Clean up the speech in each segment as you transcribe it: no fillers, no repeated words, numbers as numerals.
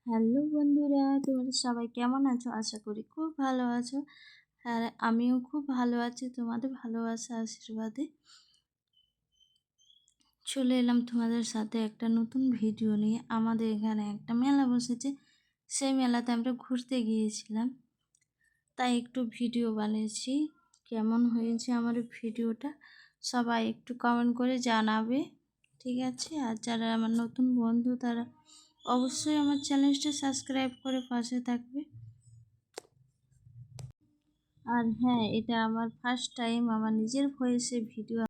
Hello বন্ধুরা, তোমরা সবাই কেমন আছো? আশা করি খুব ভালো আছো। আর আমিও খুব ভালো আছি তোমাদের ভালোবাসা আশীর্বাদে। চলে এলাম তোমাদের সাথে একটা নতুন ভিডিও নিয়ে। আমাদের এখানে একটা মেলা বসেছে, সেই মেলাতে আমরা ঘুরতে গিয়েছিলাম, তাই একটু ভিডিও বানিয়েছি। কেমন হয়েছে আমার ভিডিওটা সবাই একটু কমেন্ট করে জানাবে, ঠিক আছে? আর যারা আমার নতুন বন্ধু তারা অবশ্যই আমার চ্যানেলটা সাবস্ক্রাইব করে পাশে থাকবে। আর হ্যাঁ, এটা আমার ফার্স্ট টাইম আমার নিজের ভয়েসে ভিডিও।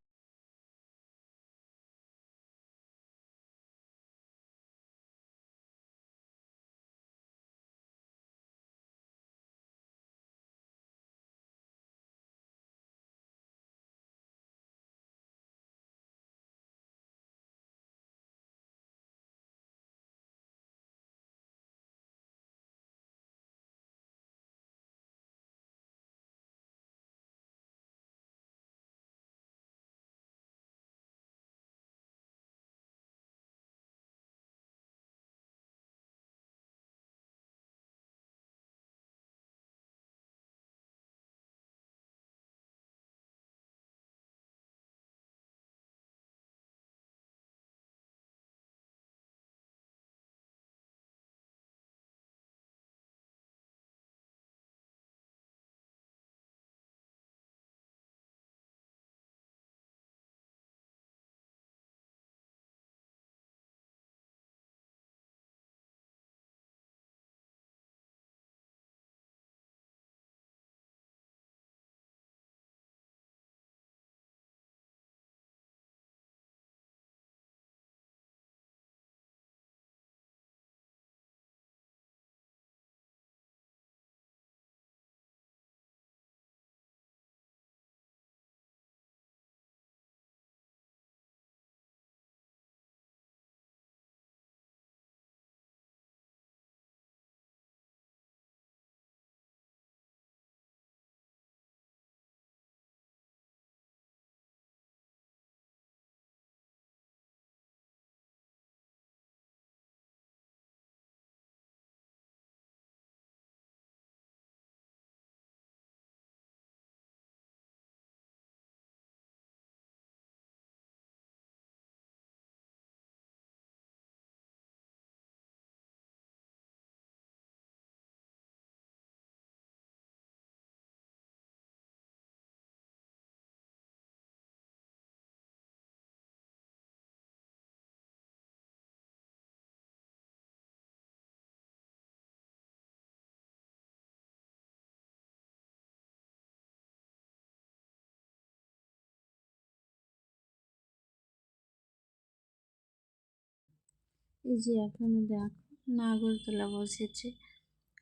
এই যে এখানে দেখো নাগরদোলা বসেছে।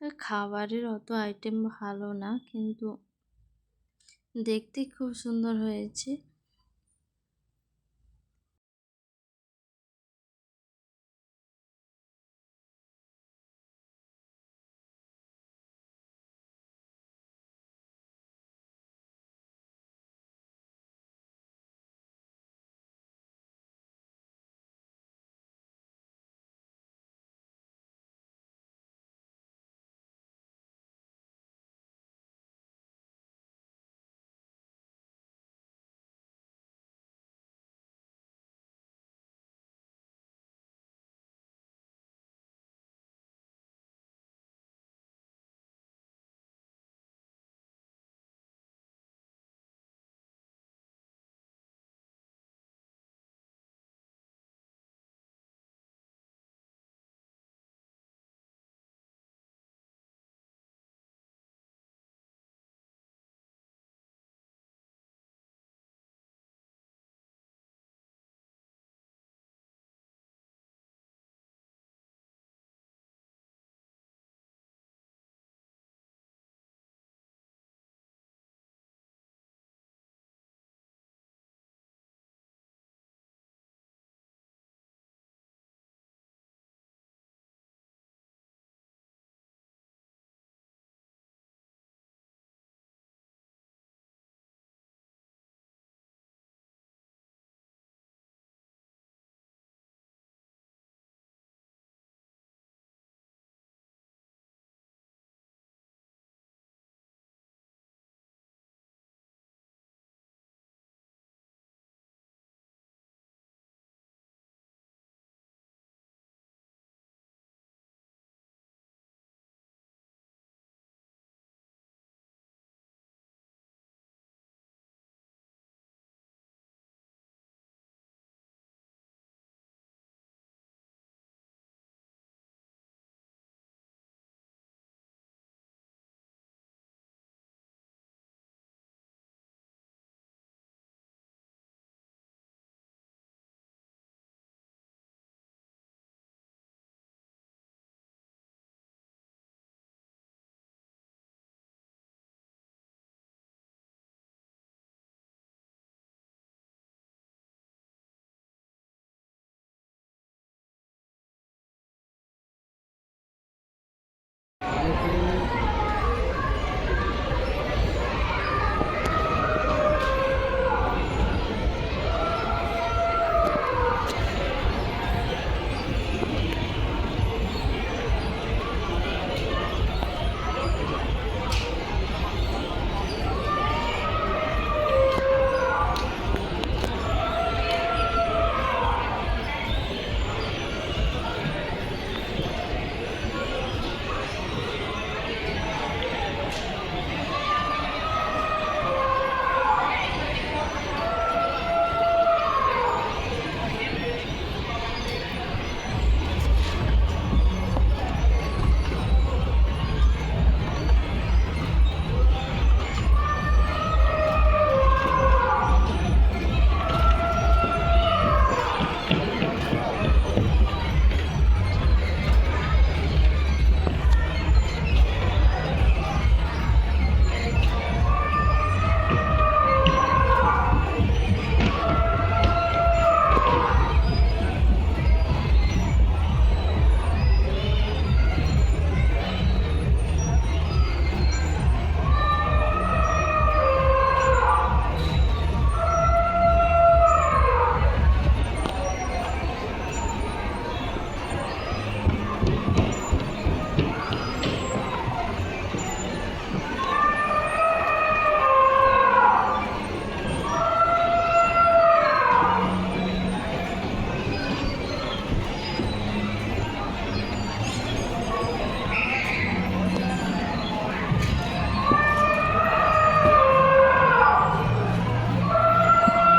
আর খাবারের অত আইটেম ভালো না, কিন্তু দেখতে খুব সুন্দর হয়েছে।